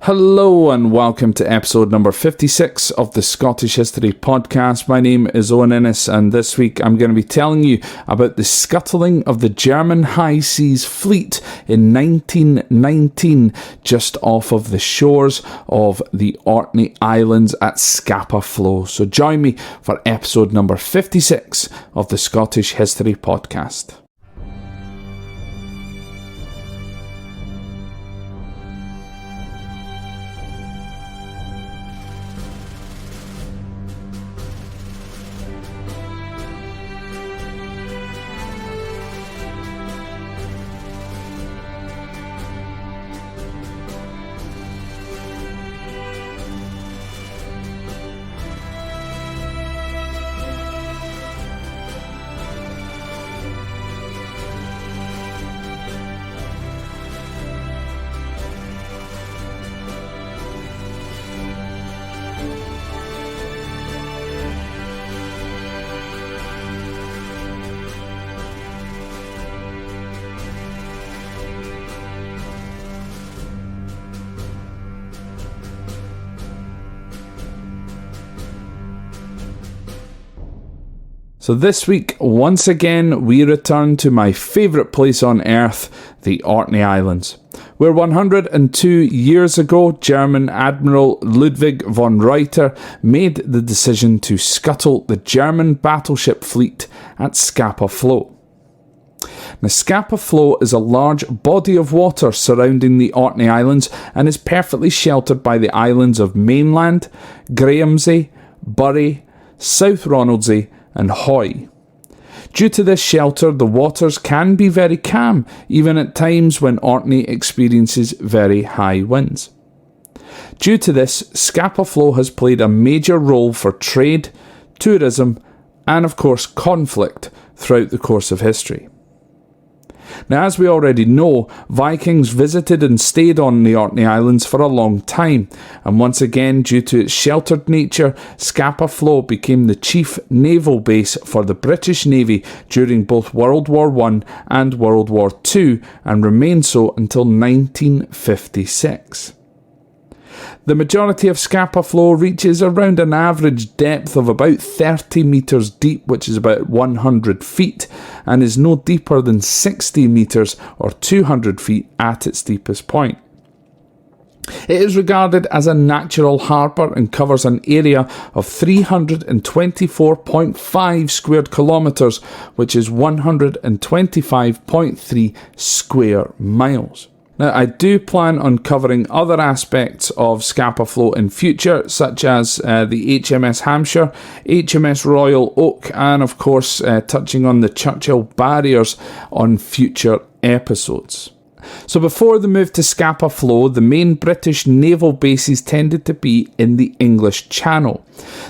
Hello and welcome to episode number 56 of the Scottish History Podcast. My name is Owen Innes and this week I'm going to be telling you about the scuttling of the German High Seas Fleet in 1919 just off of the shores of the Orkney Islands at Scapa Flow. So join me for episode number 56 of the Scottish History Podcast. So this week, once again, we return to my favourite place on earth, the Orkney Islands, where 102 years ago, German Admiral Ludwig von Reuter made the decision to scuttle the German battleship fleet at Scapa Flow. Now, Scapa Flow is a large body of water surrounding the Orkney Islands and is perfectly sheltered by the islands of Mainland, Grahamsay, Burry, South Ronaldsay, and Hoy. Due to this shelter, the waters can be very calm, even at times when Orkney experiences very high winds. Due to this, Scapa Flow has played a major role for trade, tourism, and of course conflict throughout the course of history. Now, as we already know, Vikings visited and stayed on the Orkney Islands for a long time, and once again, due to its sheltered nature, Scapa Flow became the chief naval base for the British Navy during both World War I and World War II, and remained so until 1956. The majority of Scapa Flow reaches around an average depth of about 30 metres deep, which is about 100 feet, and is no deeper than 60 metres or 200 feet at its deepest point. It is regarded as a natural harbour and covers an area of 324.5 square kilometres, which is 125.3 square miles. Now, I do plan on covering other aspects of Scapa Flow in future, such as the HMS Hampshire, HMS Royal Oak, and of course touching on the Churchill barriers on future episodes. So before the move to Scapa Flow, the main British naval bases tended to be in the English Channel.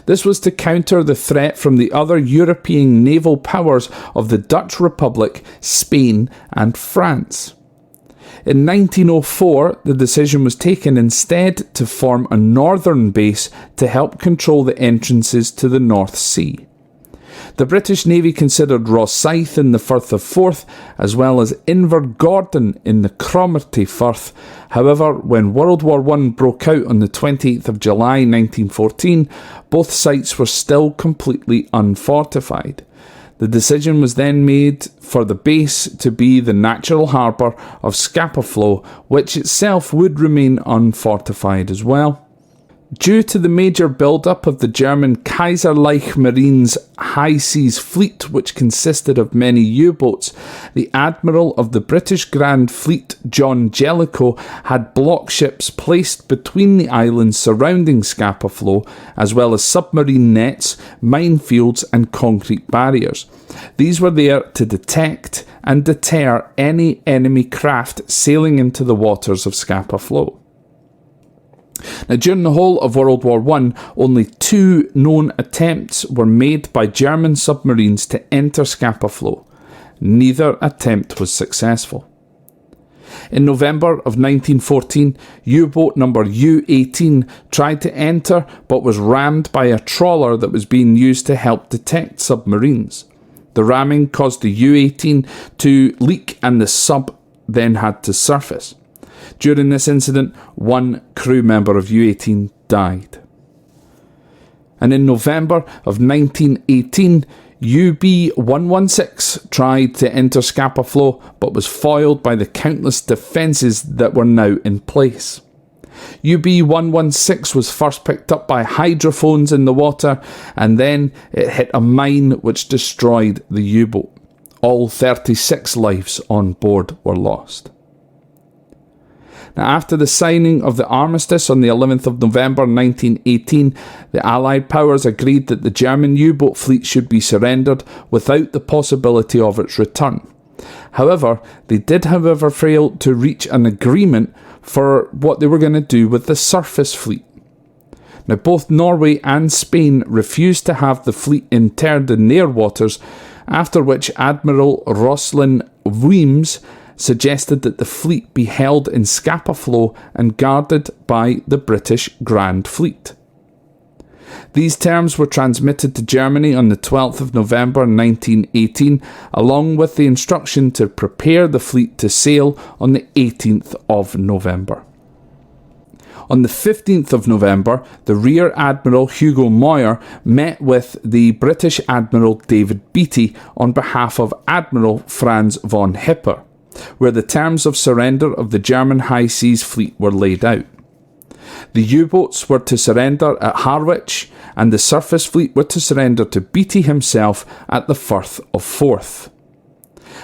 This was to counter the threat from the other European naval powers of the Dutch Republic, Spain, and France. In 1904, the decision was taken instead to form a northern base to help control the entrances to the North Sea. The British Navy considered Rosyth in the Firth of Forth, as well as Invergordon in the Cromarty Firth. However, when World War I broke out on the 28th of July 1914, both sites were still completely unfortified. The decision was then made for the base to be the natural harbour of Scapa Flow, which itself would remain unfortified as well. Due to the major build-up of the German Kaiserliche Marine's high seas fleet, which consisted of many U-boats, the Admiral of the British Grand Fleet, John Jellicoe, had block ships placed between the islands surrounding Scapa Flow, as well as submarine nets, minefields and concrete barriers. These were there to detect and deter any enemy craft sailing into the waters of Scapa Flow. Now, during the whole of World War I, only 2 known attempts were made by German submarines to enter Scapa Flow. Neither attempt was successful. In November of 1914, U-boat number U-18 tried to enter but was rammed by a trawler that was being used to help detect submarines. The ramming caused the U-18 to leak and the sub then had to surface. During this incident, one crew member of U-18 died. And in November of 1918, UB-116 tried to enter Scapa Flow but was foiled by the countless defences that were now in place. UB-116 was first picked up by hydrophones in the water, and then it hit a mine which destroyed the U-boat. All 36 lives on board were lost. Now, after the signing of the armistice on the 11th of November 1918, the Allied powers agreed that the German U-boat fleet should be surrendered without the possibility of its return. However, they did, fail to reach an agreement for what they were going to do with the surface fleet. Now, both Norway and Spain refused to have the fleet interred in their waters, after which Admiral Roslin Weems suggested that the fleet be held in Scapa Flow and guarded by the British Grand Fleet. These terms were transmitted to Germany on the 12th of November 1918, along with the instruction to prepare the fleet to sail on the 18th of November. On the 15th of November, the Rear Admiral Hugo Moyer met with the British Admiral David Beatty on behalf of Admiral Franz von Hipper, where the terms of surrender of the German High Seas Fleet were laid out. The U-boats were to surrender at Harwich, and the surface fleet were to surrender to Beatty himself at the Firth of Forth.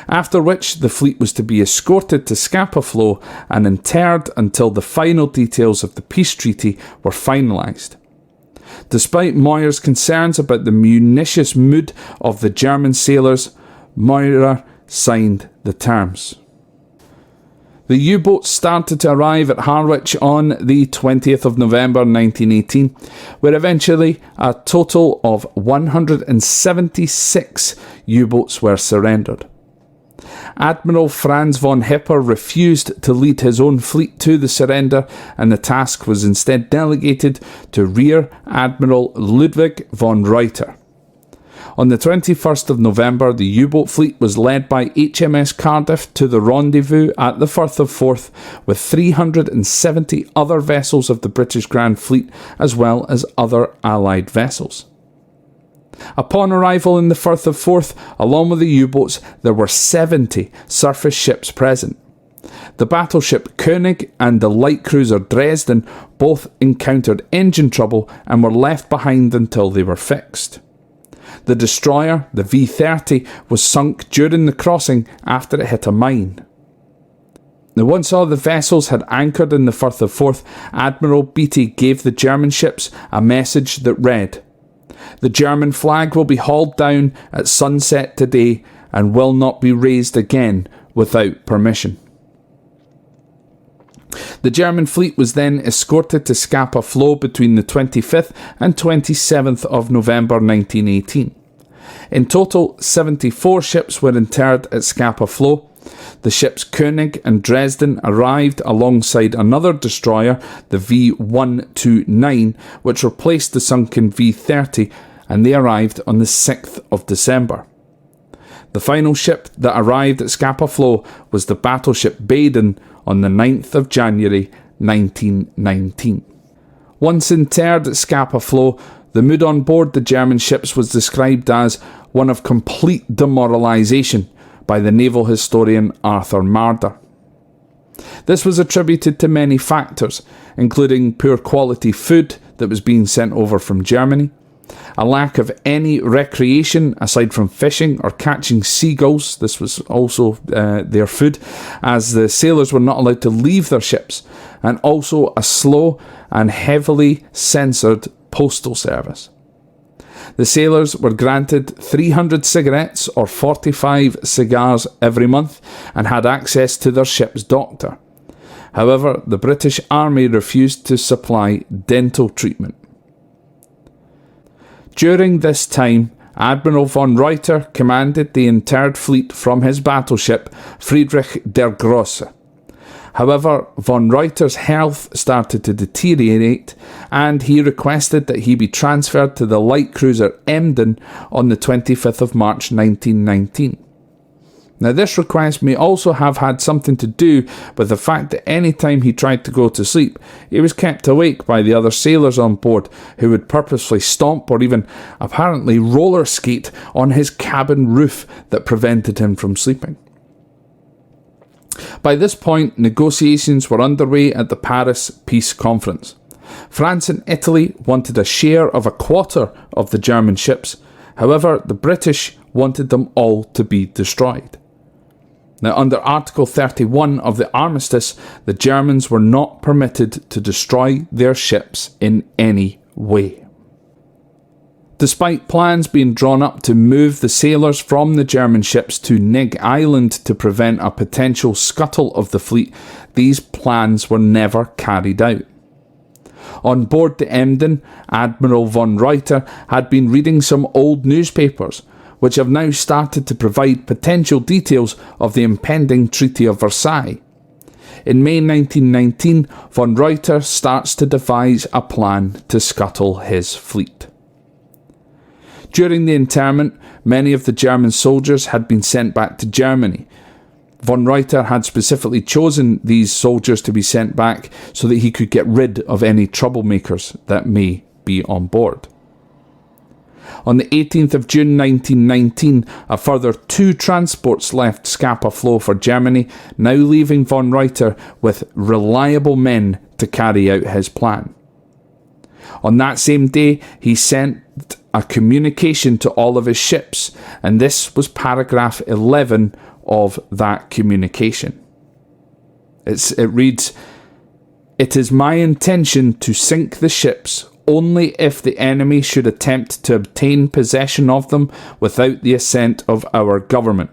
After which, the fleet was to be escorted to Scapa Flow and interred until the final details of the peace treaty were finalised. Despite Moyer's concerns about the munitions mood of the German sailors, Moyer signed the terms. The U-boats started to arrive at Harwich on the 20th of November 1918, where eventually a total of 176 U-boats were surrendered. Admiral Franz von Hipper refused to lead his own fleet to the surrender, and the task was instead delegated to Rear Admiral Ludwig von Reuter. On the 21st of November, the U-boat fleet was led by HMS Cardiff to the rendezvous at the Firth of Forth with 370 other vessels of the British Grand Fleet, as well as other Allied vessels. Upon arrival in the Firth of Forth, along with the U-boats, there were 70 surface ships present. The battleship König and the light cruiser Dresden both encountered engine trouble and were left behind until they were fixed. The destroyer, the V-30, was sunk during the crossing after it hit a mine. Now, once all the vessels had anchored in the Firth of Forth, Admiral Beatty gave the German ships a message that read, "The German flag will be hauled down at sunset today and will not be raised again without permission." The German fleet was then escorted to Scapa Flow between the 25th and 27th of November 1918. In total, 74 ships were interred at Scapa Flow. The ships König and Dresden arrived alongside another destroyer, the V129, which replaced the sunken V30, and they arrived on the 6th of December. The final ship that arrived at Scapa Flow was the Battleship Baden on the 9th of January 1919. Once interred at Scapa Flow, the mood on board the German ships was described as one of complete demoralisation by the naval historian Arthur Marder. This was attributed to many factors, including poor quality food that was being sent over from Germany, a lack of any recreation aside from fishing or catching seagulls. This was also their food, as the sailors were not allowed to leave their ships, and also a slow and heavily censored postal service. The sailors were granted 300 cigarettes or 45 cigars every month and had access to their ship's doctor. However, the British Army refused to supply dental treatment. During this time, Admiral von Reuter commanded the interred fleet from his battleship Friedrich der Grosse. However, von Reuter's health started to deteriorate, and he requested that he be transferred to the light cruiser Emden on the 25th of March 1919. Now, this request may also have had something to do with the fact that any time he tried to go to sleep, he was kept awake by the other sailors on board, who would purposefully stomp or even apparently roller skate on his cabin roof that prevented him from sleeping. By this point, negotiations were underway at the Paris Peace Conference. France and Italy wanted a share of a quarter of the German ships. However, the British wanted them all to be destroyed. Now, under Article 31 of the Armistice, the Germans were not permitted to destroy their ships in any way. Despite plans being drawn up to move the sailors from the German ships to Nig Island to prevent a potential scuttle of the fleet, these plans were never carried out. On board the Emden, Admiral von Reuter had been reading some old newspapers, which have now started to provide potential details of the impending Treaty of Versailles. In May 1919, von Reuter starts to devise a plan to scuttle his fleet. During the interment, many of the German soldiers had been sent back to Germany. Von Reuter had specifically chosen these soldiers to be sent back so that he could get rid of any troublemakers that may be on board. On the 18th of June 1919, a further 2 transports left Scapa Flow for Germany, now leaving von Reuter with reliable men to carry out his plan. On that same day, he sent a communication to all of his ships, and this was paragraph 11 of that communication. It reads, "It is my intention to sink the ships only if the enemy should attempt to obtain possession of them without the assent of our government.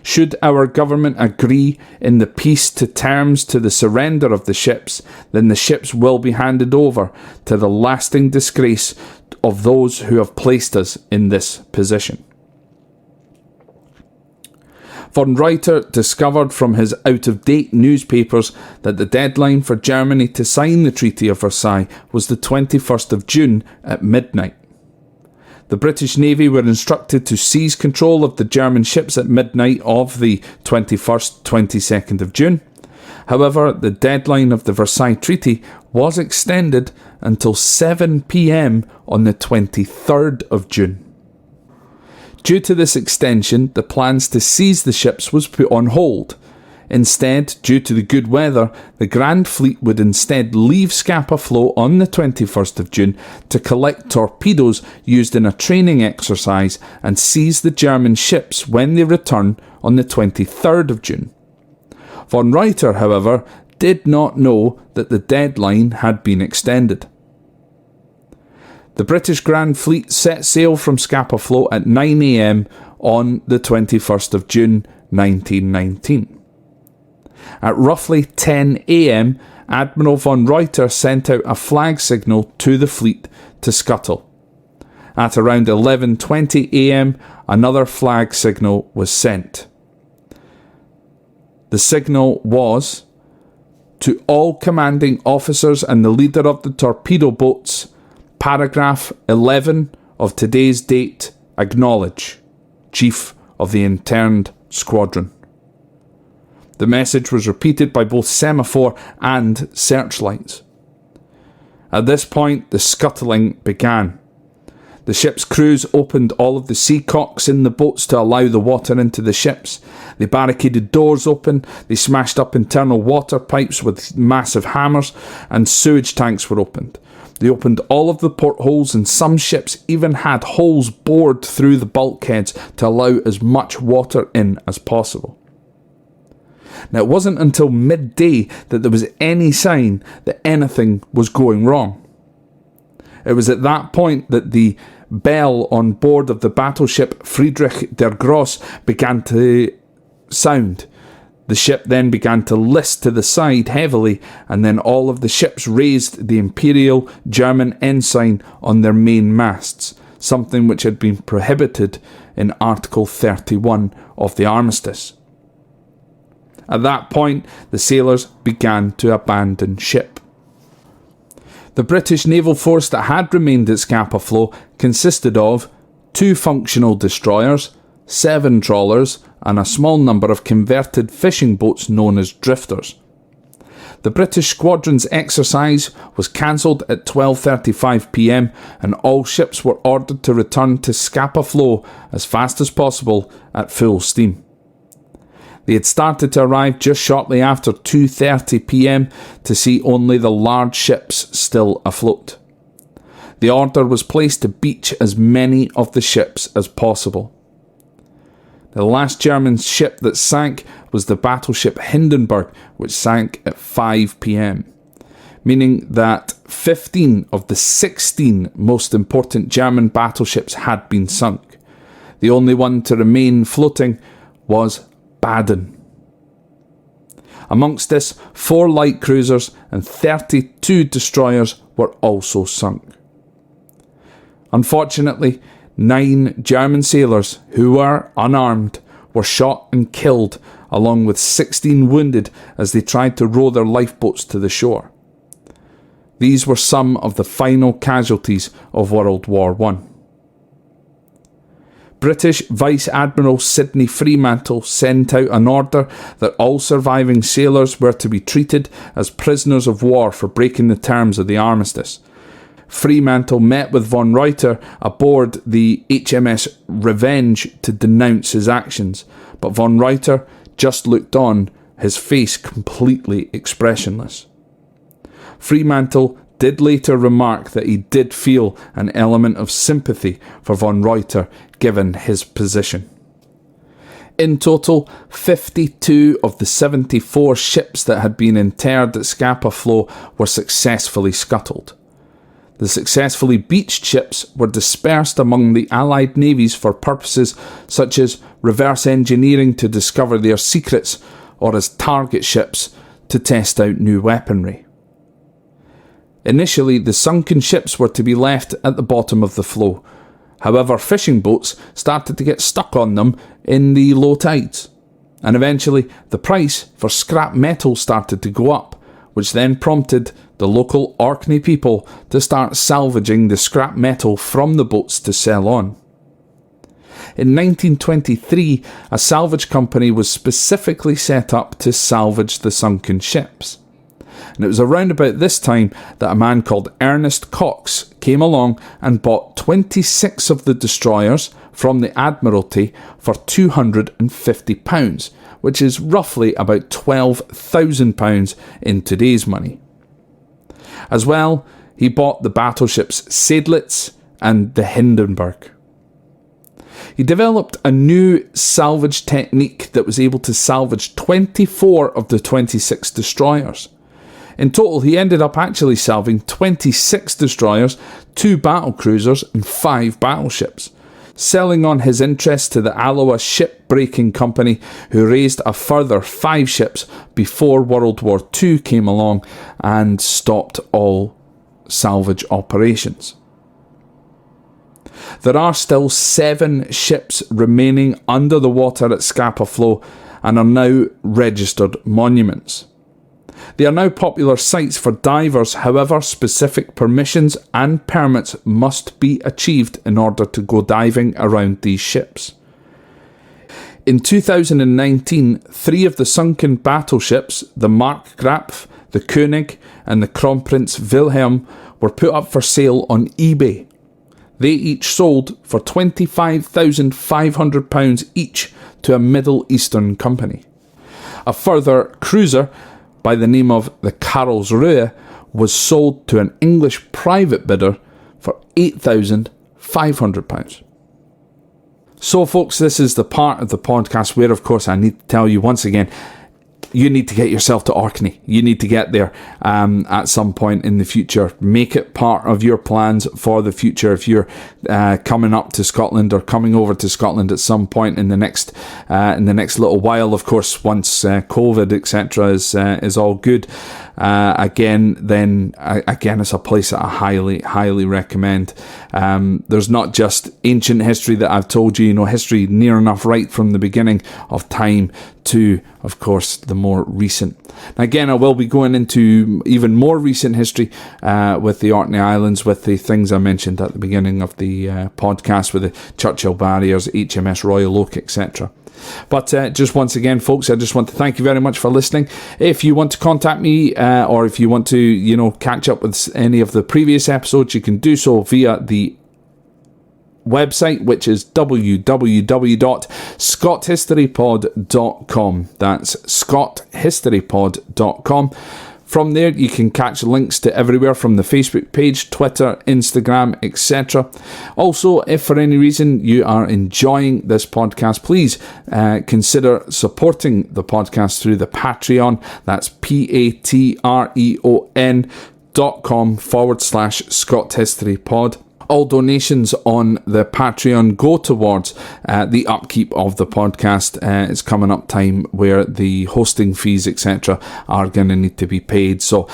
Should our government agree in the peace to terms to the surrender of the ships, then the ships will be handed over to the lasting disgrace of those who have placed us in this position." Von Reuter discovered from his out-of-date newspapers that the deadline for Germany to sign the Treaty of Versailles was the 21st of June at midnight. The British Navy were instructed to seize control of the German ships at midnight of the 21st, 22nd of June. However, the deadline of the Versailles Treaty was extended until 7 p.m. on the 23rd of June. Due to this extension, the plans to seize the ships was put on hold. Instead, due to the good weather, the Grand Fleet would instead leave Scapa Flow on the 21st of June to collect torpedoes used in a training exercise and seize the German ships when they return on the 23rd of June. Von Reuter, however, did not know that the deadline had been extended. The British Grand Fleet set sail from Scapa Flow at 9 a.m. on the 21st of June 1919. At roughly 10 a.m, Admiral von Reuter sent out a flag signal to the fleet to scuttle. At around 11:20 a.m, another flag signal was sent. The signal was, "To all commanding officers and the leader of the torpedo boats, paragraph 11 of today's date, acknowledge, Chief of the Interned Squadron." The message was repeated by both semaphore and searchlights. At this point, the scuttling began. The ship's crews opened all of the seacocks in the boats to allow the water into the ships. They barricaded doors open, they smashed up internal water pipes with massive hammers, and sewage tanks were opened. They opened all of the portholes, and some ships even had holes bored through the bulkheads to allow as much water in as possible. Now, it wasn't until midday that there was any sign that anything was going wrong. It was at that point that the bell on board of the battleship Friedrich der Grosse began to sound. The ship then began to list to the side heavily, and then all of the ships raised the Imperial German ensign on their main masts, something which had been prohibited in Article 31 of the Armistice. At that point, the sailors began to abandon ship. The British naval force that had remained at Scapa Flow consisted of 2 functional destroyers, 7 trawlers, and a small number of converted fishing boats known as drifters. The British squadron's exercise was cancelled at 12:35 p.m. and all ships were ordered to return to Scapa Flow as fast as possible at full steam. They had started to arrive just shortly after 2:30 p.m. to see only the large ships still afloat. The order was placed to beach as many of the ships as possible. The last German ship that sank was the Battleship Hindenburg, which sank at 5 p.m, meaning that 15 of the 16 most important German battleships had been sunk. The only one to remain floating was Baden. Amongst this, 4 light cruisers and 32 destroyers were also sunk. Unfortunately, 9 German sailors, who were unarmed, were shot and killed, along with 16 wounded as they tried to row their lifeboats to the shore. These were some of the final casualties of World War I. British Vice Admiral Sidney Fremantle sent out an order that all surviving sailors were to be treated as prisoners of war for breaking the terms of the armistice. Fremantle met with von Reuter aboard the HMS Revenge to denounce his actions, but von Reuter just looked on, his face completely expressionless. Fremantle did later remark that he did feel an element of sympathy for von Reuter given his position. In total, 52 of the 74 ships that had been interred at Scapa Flow were successfully scuttled. The successfully beached ships were dispersed among the Allied navies for purposes such as reverse engineering to discover their secrets, or as target ships to test out new weaponry. Initially, the sunken ships were to be left at the bottom of the flow. However, fishing boats started to get stuck on them in the low tides, and eventually the price for scrap metal started to go up, which then prompted the local Orkney people to start salvaging the scrap metal from the boats to sell on. In 1923, a salvage company was specifically set up to salvage the sunken ships. And it was around about this time that a man called Ernest Cox came along and bought 26 of the destroyers from the Admiralty for £250, which is roughly about £12,000 in today's money. As well, he bought the battleships Seydlitz and the Hindenburg. He developed a new salvage technique that was able to salvage 24 of the 26 destroyers. In total, he ended up actually salvaging 26 destroyers, 2 battlecruisers and 5 battleships, selling on his interest to the Alloa Shipbreaking Company, who raised a further 5 ships before World War II came along and stopped all salvage operations. There are still 7 ships remaining under the water at Scapa Flow and are now registered monuments. They are now popular sites for divers, however, specific permissions and permits must be achieved in order to go diving around these ships. In 2019, 3 of the sunken battleships, the Markgraf, the König and the Kronprinz Wilhelm, were put up for sale on eBay. They each sold for £25,500 each to a Middle Eastern company. A further cruiser by the name of the Karlsruhe was sold to an English private bidder for £8,500. So folks, this is the part of the podcast where, of course, I need to tell you once again, you need to get yourself to Orkney. You need to get there at some point in the future. Make it part of your plans for the future. If you're coming up to Scotland or coming over to Scotland at some point in the next little while, of course, once COVID etc. is all good. Again, it's a place that I highly recommend. There's not just ancient history that I've told you, history near enough right from the beginning of time to, of course, the more recent. Now, again, I will be going into even more recent history with the Orkney Islands, with the things I mentioned at the beginning of the podcast, with the Churchill Barriers, HMS Royal Oak, etc. But just once again, folks, I just want to thank you very much for listening. If you want to contact me or if you want to, catch up with any of the previous episodes, you can do so via the website, which is www.scotthistorypod.com. That's scotthistorypod.com. From there, you can catch links to everywhere from the Facebook page, Twitter, Instagram, etc. Also, if for any reason you are enjoying this podcast, please consider supporting the podcast through the Patreon. That's patreon.com/ScottHistoryPod. All donations on the Patreon go towards the upkeep of the podcast. It's coming up time where the hosting fees, etc., are going to need to be paid. So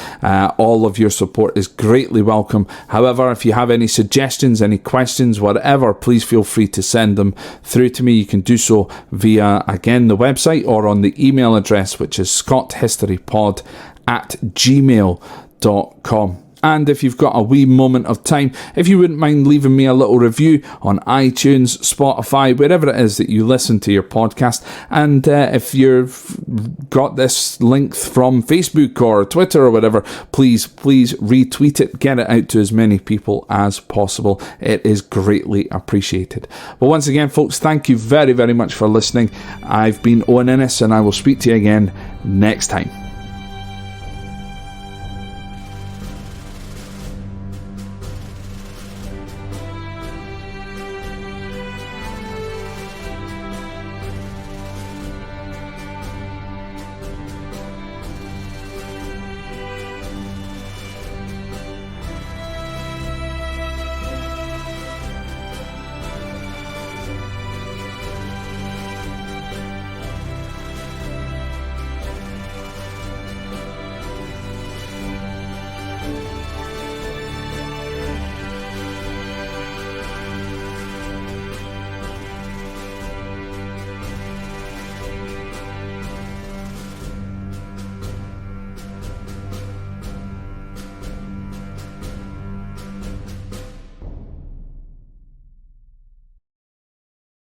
all of your support is greatly welcome. However, if you have any suggestions, any questions, whatever, please feel free to send them through to me. You can do so via, again, the website or on the email address, which is scotthistorypod@gmail.com. And if you've got a wee moment of time, if you wouldn't mind leaving me a little review on iTunes, Spotify, wherever it is that you listen to your podcast. And if you've got this link from Facebook or Twitter or whatever, please retweet it, get it out to as many people as possible. It is greatly appreciated. But once again, folks, thank you very, very much for listening. I've been Owen Innes, and I will speak to you again next time.